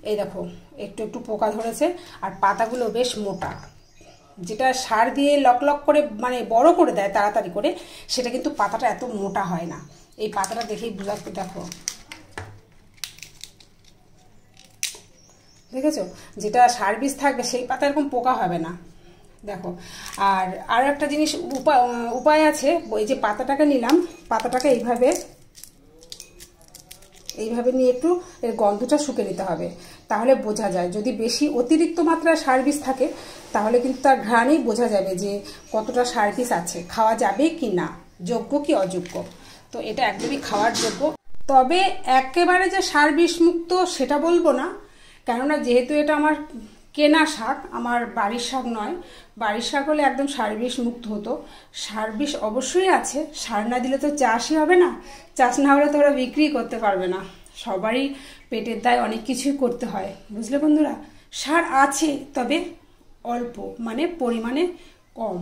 এই দেখো একটু একটু পোকা ধরেছে, আর পাতাগুলো বেশ মোটা। যেটা সার দিয়ে লক লক করে মানে বড় করে দেয় তাড়াতাড়ি করে, সেটা কিন্তু পাতাটা এত মোটা হয় না। এই পাতাটা দেখেই বুঝাতে, দেখো দেখেছো, যেটা সার বীজ থাকবে সেই পাতা এরকম পোকা হবে না। দেখো, আর একটা জিনিস উপায় আছে। ওই যে পাতাটাকে নিলাম, পাতাটাকে এইভাবে নিয়ে একটু এর গন্ধটা শুকে নিতে হবে, তাহলে বোঝা যায়। যদি বেশি অতিরিক্ত মাত্রায় সার বীজ থাকে তাহলে কিন্তু তার ঘ্রাণেই বোঝা যাবে যে কতটা সার বীজ আছে, খাওয়া যাবে কি না, যোগ্য কি অযোগ্য। তো এটা একদমই খাওয়ার যোগ্য। তবে একেবারে যে সার বিষ মুক্ত সেটা বলবো না, কেননা যেহেতু এটা আমার কেনা শাক, আমার বাড়ির শাক নয়। বাড়ির শাক হলে একদম সার বিষ মুক্ত হতো। সার বিষ অবশ্যই আছে, সার না দিলে তো চাষই হবে না, চাষ না হলে তো ওরা বিক্রি করতে পারবে না। সবারই পেটের দায় অনেক কিছুই করতে হয়, বুঝলে বন্ধুরা। সার আছে, তবে অল্প, মানে পরিমাণে কম।